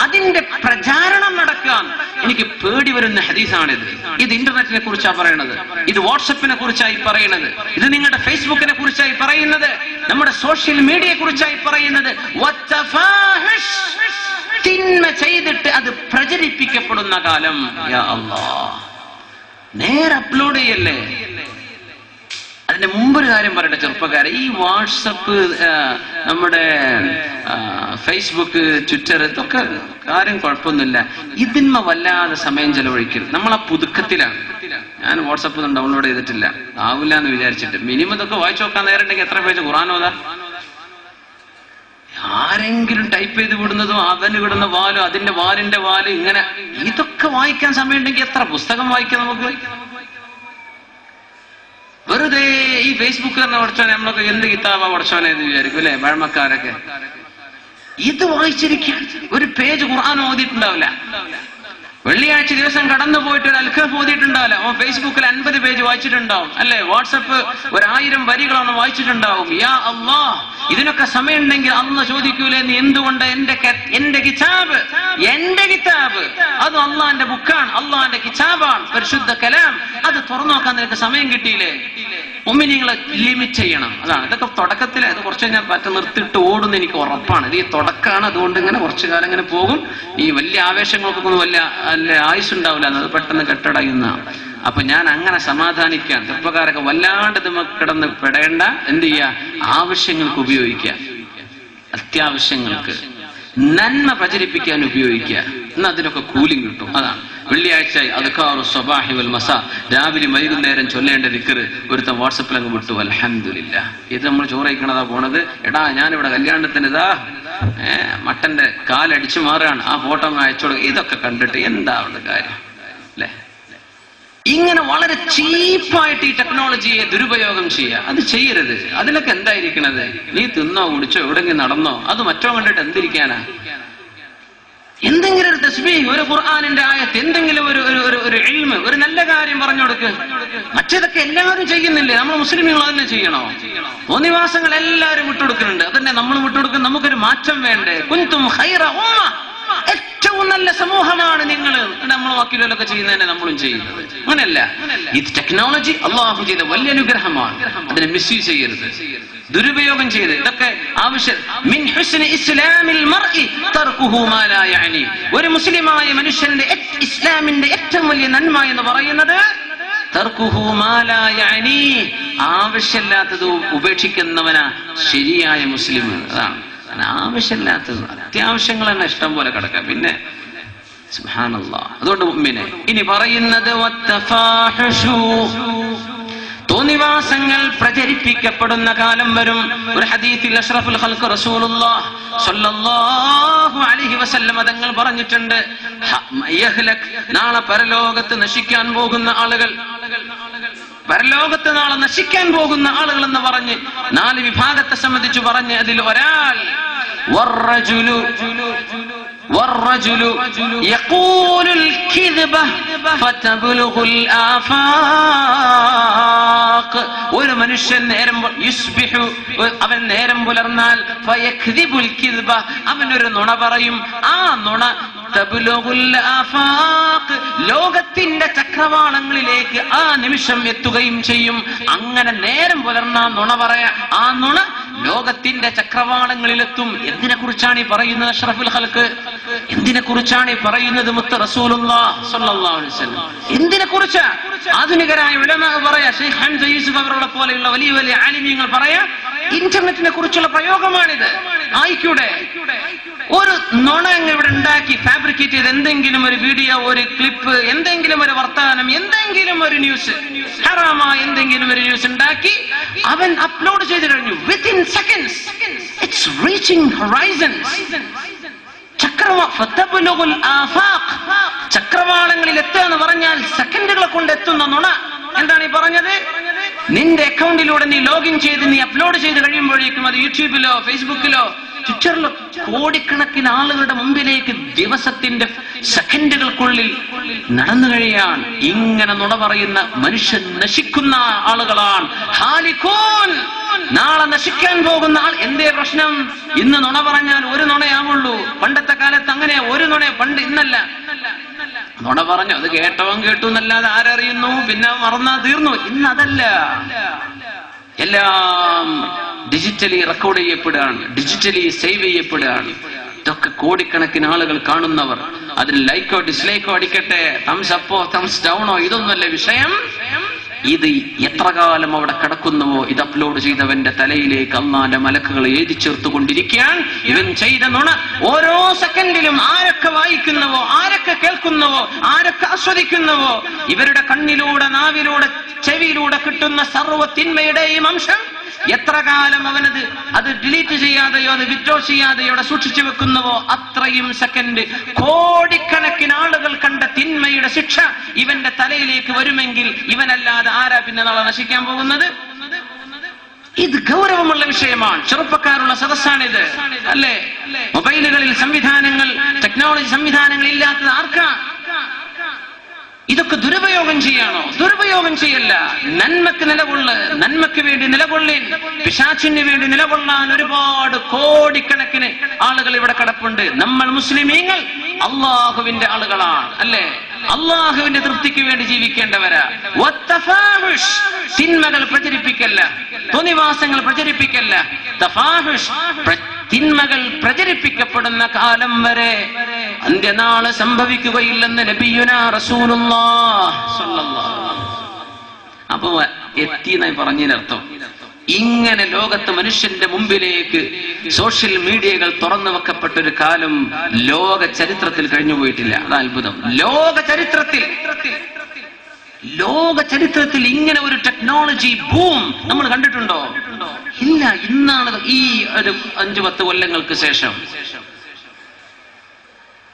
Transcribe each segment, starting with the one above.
അതിന്റെ പ്രചാരണം നടക്കാൻ എനിക്ക് പേടി വരുന്ന ഹദീസാണിത്. ഇത് ഇന്റർനെറ്റിനെ കുറിച്ചാണ് പറയുന്നത്, ഇത് വാട്സപ്പിനെ കുറിച്ചായി പറയുന്നത്, ഇത് നിങ്ങളുടെ ഫേസ്ബുക്കിനെ കുറിച്ചായി പറയുന്നത്, നമ്മുടെ സോഷ്യൽ മീഡിയയെ കുറിച്ചായി പറയുന്നത്. തിന്മ ചെയ്തിട്ട് അത് പ്രചരിപ്പിക്കപ്പെടുന്ന കാലം, യാ അല്ലാഹ്, നേരെ അപ്ലോഡ് ചെയ്യല്ലേ. അതിന്റെ മുമ്പൊരു കാര്യം പറയട്ടെ ചെറുപ്പക്കാരെ, ഈ വാട്സപ്പ്, നമ്മുടെ ഫേസ്ബുക്ക്, ട്വിറ്റർ, ഇതൊക്കെ കാര്യം കുഴപ്പമൊന്നുമില്ല. ഇതിന്മ വല്ലാതെ സമയം ചെലവഴിക്കരുത്. നമ്മൾ ആ പുതുക്കത്തിലാണ്. ഞാൻ വാട്സപ്പ് ഒന്നും ഡൗൺലോഡ് ചെയ്തിട്ടില്ല, ആവില്ല എന്ന് വിചാരിച്ചിട്ട്. മിനിമം ഇതൊക്കെ വായിച്ചു നോക്കാൻ നേരമുണ്ടെങ്കിൽ എത്ര പേജ് ഖുർആനോതാ? ആരെങ്കിലും ടൈപ്പ് ചെയ്ത് വിടുന്നതും അവന് വിടുന്ന വാലും അതിന്റെ വാലിന്റെ വാല്, ഇങ്ങനെ ഇതൊക്കെ വായിക്കാൻ സമയമുണ്ടെങ്കിൽ എത്ര പുസ്തകം വായിക്കാം നമുക്ക്? വെറുതെ ഈ ഫേസ്ബുക്ക് തന്നെ പഠിച്ചോനെ, നമ്മളൊക്കെ എന്ത് കിതാബാ പഠിച്ചോനെ എന്ന് വിചാരിക്കും അല്ലെ പഴമക്കാരൊക്കെ. ഇത് വായിച്ചിരിക്കാൻ ഒരു പേജ് ഖുർആൻ ഓതിയിട്ടുണ്ടാവില്ല. വെള്ളിയാഴ്ച ദിവസം കടന്നു പോയിട്ട് ഒരു അൽഖഫ് ഓതിയിട്ടുണ്ടാവില്ല. അവൻ ഫേസ്ബുക്കിൽ 50 പേജ് വായിച്ചിട്ടുണ്ടാവും അല്ലെ. വാട്സപ്പ് 1000 വരികളാണ് വായിച്ചിട്ടുണ്ടാവും. യാ അല്ലാഹ്, ഇതിനൊക്കെ സമയം ഉണ്ടെങ്കിൽ അള്ളാഹ് ചോദിക്കൂലേ, നീ എന്തുകൊണ്ട് എന്റെ കിതാബ് അത് അള്ളാന്റെ ബുക്കാണ്, അള്ളാന്റെ കിതാബാണ്, പരിശുദ്ധ കലാം, അത് തുറന്നു നോക്കാൻ നിനക്ക് സമയം കിട്ടിയില്ലേ? മുഅ്മിനീങ്ങളെ ലിമിറ്റ് ചെയ്യണം. അതാണ് ഇതൊക്കെ തുടക്കത്തിൽ. അത് കുറച്ച് ഞാൻ നിർത്തിയിട്ട് ഓടുന്ന എനിക്ക് ഉറപ്പാണ്. ഇത് ഈ തുടക്കമാണ്, അതുകൊണ്ട് ഇങ്ങനെ കുറച്ചു കാലം ഇങ്ങനെ പോകും. ഈ വലിയ ആവേശങ്ങൾക്കൊന്നും വലിയ ആയുസ്സുണ്ടാവില്ല, അത് പെട്ടെന്ന് കെട്ടടയുന്നതാണ്. അപ്പൊ ഞാൻ അങ്ങനെ സമാധാനിക്കാൻ, ചെറുപ്പക്കാരൊക്കെ വല്ലാണ്ട് നമുക്ക് കിടന്ന് പെടേണ്ട. എന്ത് ചെയ്യുക? ആവശ്യങ്ങൾക്ക് ഉപയോഗിക്കുക, അത്യാവശ്യങ്ങൾക്ക് നന്മ പ്രചരിപ്പിക്കാൻ ഉപയോഗിക്കുക. എന്നാൽ അതിനൊക്കെ കൂലിംഗ് കിട്ടും. അതാണ് വെള്ളിയാഴ്ച അദ്കാറു സ്വബാഹി വൽ മസാ, രാവിലെ വൈകുന്നേരം ചൊല്ലേണ്ട ദിക്ർ ഒരുത്തൻ വാട്സപ്പിൽ അങ്ങ് വിട്ടു. അൽഹംദുലില്ലാഹ്. ഇത് നമ്മൾ ചോറയിക്കണതാ പോണത്. എടാ, ഞാനിവിടെ കല്യാണത്തിന് ഇതാ മട്ടന്റെ കാലടിച്ചു മാറുകയാണ്, ആ ഫോട്ടോ അയച്ചോളൂ. ഇതൊക്കെ കണ്ടിട്ട് എന്താ അവിടെ കാര്യം അല്ലെ? ഇങ്ങനെ വളരെ ചീപ്പായിട്ട് ഈ ടെക്നോളജിയെ ദുരുപയോഗം ചെയ്യുക, അത് ചെയ്യരുത്. അതിലൊക്കെ എന്തായിരിക്കണത്? നീ തിന്നോ കുടിച്ചോ എവിടെങ്കിലും നടന്നോ, അത് മറ്റോ കണ്ടിട്ട് എന്തിരിക്കാനാ? എന്തെങ്കിലും ഒരു തസ്ബീഹ്, ഒരു ഖുർആനിന്റെ ആയത്ത്, എന്തെങ്കിലും ഒരു ഇൽമ്, ഒരു നല്ല കാര്യം പറഞ്ഞു കൊടുക്ക്. മറ്റേതൊക്കെ എല്ലാവരും ചെയ്യുന്നില്ലേ? നമ്മൾ മുസ്ലിമുകൾ തന്നെ ചെയ്യണോ? തോന്നിവാസങ്ങൾ എല്ലാവരും വിട്ടുകൊടുക്കുന്നുണ്ട്, അതന്നെ നമ്മൾ വിട്ടുകൊടുക്കും. നമുക്കൊരു മാറ്റം വേണ്ടേ? കുൻതും ഖൈറ ഉമ്മ, ഏറ്റവും നല്ല സമൂഹമാണ് നിങ്ങൾ. നമ്മൾ ബാക്കിയുള്ളവരൊക്കെ ചെയ്യുന്നതന്നെ നമ്മളും ചെയ്യുന്നത്. അങ്ങനെയല്ല. ഇത് ടെക്നോളജി അള്ളാഹു ചെയ്ത വലിയ അനുഗ്രഹമാണ്. അതിനെ മിസ്യൂസ് ചെയ്യരുത്, ദുരുപയോഗം ചെയ്ത്. ഇതൊക്കെ ആവശ്യം. മിൻ ഹുസ്നി ഇസ്ലാമിൽ മർഇ തർകുഹു മാ ലാ യഅനി. ഒരു മുസ്ലിമായ മനുഷ്യന്റെ ഇസ്ലാമിന്റെ ഏറ്റവും വലിയ നന്മ എന്ന് പറയുന്നത് തർകുഹു മാ ലാ യഅനി, ആവശ്യമില്ലാത്തത് ഉപേക്ഷിക്കുന്നവനാ ശരിയായ മുസ്ലിം. അതാണ് ആവശ്യമില്ലാത്തത്. അത്യാവശ്യങ്ങൾ തന്നെ ഇഷ്ടം പോലെ കിടക്കാം. പിന്നെ സുബ്ഹാനല്ലാഹ്. അതുകൊണ്ട് മുഅ്മിനെ ഇനി പറയുന്നത് തോന്നിവാസങ്ങൾ പ്രചരിപ്പിക്കപ്പെടുന്ന കാലം വരും. ഒരു ഹദീസിൽ അഷ്റഫുൽ ഖൽഖ് റസൂലുള്ളാഹ് സ്വല്ലല്ലാഹു അലൈഹി വസല്ലം തങ്ങൾ പറഞ്ഞിട്ടുണ്ട്, യഹ്ലക്, നാളെ പരലോകത്ത് നശിക്കാൻ പോകുന്ന ആളുകൾ, പരലോകത്ത് നാളെ നശിക്കാൻ പോകുന്ന ആളുകൾ എന്ന് പറഞ്ഞ് 4 വിഭാഗത്തെ സംബന്ധിച്ച് പറഞ്ഞ് അതിൽ ഒരാൾ والرجل يقول الكذبة فتبلغ الآفاق. ഒരു മനുഷ്യൻ അവൻ നേരം പുലർന്നാൽ ഫയക്ദിബുൽ കിദ്ബ, അവൻ ഒരു നുണ പറയും. ആ നുണ തബ്ലുഗുൽ ആഫാഖ്, ലോകത്തിന്റെ ചക്രവാളങ്ങളിലേക്ക് ആ നിമിഷം എത്തുകയും ചെയ്യും. അങ്ങനെ നേരം പുലർന്ന നുണ പറയാ, ആ നുണ ലോകത്തിന്റെ ചക്രവാളങ്ങളിലെത്തും. എന്തിനെ കുറിച്ചാണ് ഈ പറയുന്നത് അഷ്റഫുൽ ഖൽഖ്? എന്തിനെ കുറിച്ചാണ് ഈ പറയുന്നത് മുത്ത് റസൂലുള്ളാഹി സ്വല്ലല്ലാഹു അലൈഹി വസല്ലം? എന്തിനെ കുറിച്ചാ? ആധുനികരായ ഉലമാ പറയാ, ശൈഖ് ഹംസ യൂസുഫ് അവരുടെ പോലെയുള്ള വലിയ വലിയ ആലിമീങ്ങൾ പറയാ, ഇന്റർനെറ്റിനെ കുറിച്ചുള്ള പ്രയോഗമാണിത്. ആയിക്കൂടെ ഒരു നുണ ഇവിടെ ഉണ്ടാക്കി ഫാബ്രിക്കേറ്റ് ചെയ്ത് എന്തെങ്കിലും ഒരു വീഡിയോ, ഒരു ക്ലിപ്പ്, എന്തെങ്കിലും ഒരു വർത്തമാനം, എന്തെങ്കിലും ഒരു ന്യൂസ്, ഹറാമായ എന്തെങ്കിലും ഒരു ന്യൂസ് ഉണ്ടാക്കി അവൻ അപ്ലോഡ് ചെയ്ത് കഴിഞ്ഞു. Within seconds it's reaching horizons. ചക്രവാളങ്ങളിൽ എത്തുക എന്ന് പറഞ്ഞാൽ സെക്കൻഡുകളെ കൊണ്ട് എത്തുന്ന നുണ. എന്താണ് ഈ പറഞ്ഞത്? നിന്റെ അക്കൗണ്ടിലൂടെ നീ ലോഗിൻ ചെയ്ത് നീ അപ്ലോഡ് ചെയ്ത് കഴിയുമ്പോഴേക്കും അത് യൂട്യൂബിലോ ഫേസ്ബുക്കിലോ ട്വിറ്ററിലോ കോടിക്കണക്കിന് ആളുകളുടെ മുമ്പിലേക്ക് ദിവസത്തിന്റെ സെക്കൻഡുകൾക്കുള്ളിൽ നടന്നു കഴിയാൻ ഇങ്ങനെ നുണ പറയുന്ന മനുഷ്യൻ നശിക്കുന്ന ആളുകളാണ്. ഹാലിഖൂൻ, നാളെ നശിക്കാൻ പോകുന്ന ആൾ. എന്തേ പ്രശ്നം? ഇന്ന് നുണ പറഞ്ഞാൽ ഒരു നുണയാവുള്ളൂ. പണ്ടത്തെ കാലത്ത് അങ്ങനെ ഒരു നുണ, പണ്ട് ഇന്നല്ല. നുണ പറഞ്ഞു, അത് കേട്ടവൻ കേട്ടു എന്നല്ലാതെ ആരറിയുന്നു, പിന്നെ മറന്നാ തീർന്നു. ഇന്നതല്ല, എല്ലാം ഡിജിറ്റലി റെക്കോർഡ് ചെയ്യപ്പെടുകയാണ്, ഡിജിറ്റലി സേവ് ചെയ്യപ്പെടുകയാണ്. ഇതൊക്കെ കോടിക്കണക്കിന് ആളുകൾ കാണുന്നവർ. അതിന് ലൈക്കോ ഡിസ്ലൈക്കോ അടിക്കട്ടെ, തംസ് അപ്പോ തംസ് ഡൗണോ, ഇതൊന്നുമല്ല വിഷയം. ഇത് എത്ര കാലം അവിടെ കിടക്കുന്നുവോ ഇത് അപ്ലോഡ് ചെയ്തവന്റെ തലയിലേക്ക് അള്ളാന്റെ മലക്കുകൾ എഴുതി ചേർത്തുകൊണ്ടിരിക്കാൻ. ഇവൻ ചെയ്ത നുണ ഓരോ സെക്കൻഡിലും ആരൊക്കെ വായിക്കുന്നുവോ, ആരൊക്കെ കേൾക്കുന്നുവോ, ആരൊക്കെ ആസ്വദിക്കുന്നുവോ, ഇവരുടെ കണ്ണിലൂടെ, നാവിലൂടെ, ചെവിയിലൂടെ കിട്ടുന്ന സർവ്വ തിന്മയുടെയും അംശം എത്ര കാലം അവനത് അത് ഡിലീറ്റ് ചെയ്യാതെയോ അത് വിത്ഡ്രോ ചെയ്യാതെയോ സൂക്ഷിച്ചു വെക്കുന്നുവോ അത്രയും സെക്കൻഡ് കോടിക്കണക്കിന് ആളുകൾ കണ്ട തിന്മയുടെ ശിക്ഷ ഇവന്റെ തലയിലേക്ക് വരുമെങ്കിൽ ഇവനല്ലാതെ ആരാ പിന്നെ നാളെ നശിക്കാൻ പോകുന്നത്? ഇത് ഗൗരവമുള്ള വിഷയമാണ്. ചെറുപ്പക്കാരുള്ള സദസ്സാണിത്, അല്ലേ? മൊബൈലുകളിൽ സംവിധാനങ്ങൾ, ടെക്നോളജി സംവിധാനങ്ങൾ ഇല്ലാത്തത് ആർക്കാ? ഇതൊക്കെ ദുരുപയോഗം ചെയ്യാണോ? ദുരുപയോഗം ചെയ്യല്ല. നന്മക്ക് നിലകൊള്ള്, നന്മക്ക് വേണ്ടി നിലകൊള്ളേൻ. പിശാചിന് വേണ്ടി നിലകൊള്ളാൻ ഒരുപാട് കോടിക്കണക്കിന് ആളുകൾ ഇവിടെ കിടപ്പുണ്ട്. നമ്മൾ മുസ്ലിമീങ്ങൾ അള്ളാഹുവിന്റെ ആളുകളാണ്, അല്ലേ? അള്ളാഹുവിന്റെ തൃപ്തിക്ക് വേണ്ടി ജീവിക്കേണ്ടവരാ. വത്തഫാഹുഷ്, തിന്മകൾ പ്രചരിപ്പിക്കല്ല, തോന്നിവാസങ്ങൾ പ്രചരിപ്പിക്കല്ല. തഫാഹുഷ്, തിന്മകൾ പ്രചരിപ്പിക്കപ്പെടുന്ന കാലം വരെ അന്ത്യനാള് സംഭവിക്കുകയില്ലെന്ന് നബിയുനാ റസൂലുള്ളാഹ് സ്വല്ലല്ലാഹു അലൈഹി വസല്ലം. അപ്പൊ എത്തിയെന്നായി പറഞ്ഞതിനർത്ഥം ഇങ്ങനെ ലോകത്ത് മനുഷ്യന്റെ മുമ്പിലേക്ക് സോഷ്യൽ മീഡിയകൾ തുറന്നു വെക്കപ്പെട്ട ഒരു കാലം ലോക ചരിത്രത്തിൽ കഴിഞ്ഞുപോയിട്ടില്ല. അത് അത്ഭുതം. ലോക ചരിത്രത്തിൽ ഇങ്ങനെ ഒരു ടെക്നോളജി ബൂം നമ്മൾ കണ്ടിട്ടുണ്ടോ? ഇല്ല. ഇന്നാണ് ഈ ഒരു 5-10 കൊല്ലങ്ങൾക്ക് ശേഷം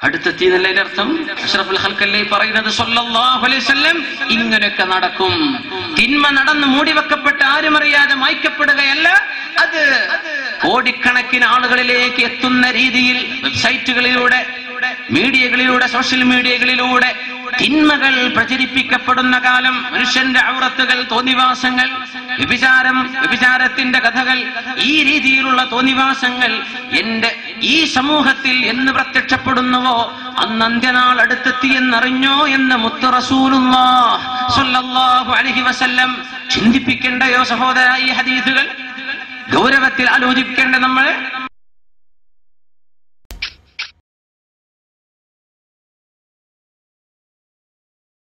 അടുത്തെത്തിയെന്നല്ലേ അർത്ഥം? അഷ്റഫുൽ ഖൽഖല്ലേ പറയുന്നത് സല്ലല്ലാഹു അലൈഹി വസല്ലം. ഇങ്ങനെയൊക്കെ നടക്കും. തിന്മ നടന്ന് മൂടിവെക്കപ്പെട്ട് ആരും അറിയാതെ മായ്ക്കപ്പെടുകയല്ല, അത് കോടിക്കണക്കിന് ആളുകളിലേക്ക് എത്തുന്ന രീതിയിൽ വെബ്സൈറ്റുകളിലൂടെ, മീഡിയകളിലൂടെ, സോഷ്യൽ മീഡിയകളിലൂടെ തിന്മകൾ പ്രചരിപ്പിക്കപ്പെടുന്ന കാലം. മനുഷ്യന്റെ ഔറത്തുകൾ, തോന്നിവാസങ്ങൾ, വ്യഭിചാരത്തിന്റെ കഥകൾ, ഈ രീതിയിലുള്ള തോന്നിവാസങ്ങൾ എന്റെ ഈ സമൂഹത്തിൽ എന്ന് പ്രത്യക്ഷപ്പെടുന്നുവോ അന്ന് അന്ത്യനാൾ അടുത്തെത്തി എന്നറിഞ്ഞോ എന്ന് മുത്ത് റസൂലുള്ളാഹ് സ്വല്ലല്ലാഹു അലൈഹി വസല്ലം. ചിന്തിപ്പിക്കേണ്ടയോ സഹോദര ഈ ഹദീസുകൾ? ഗൗരവത്തിൽ ആലോചിക്കേണ്ട നമ്മൾ.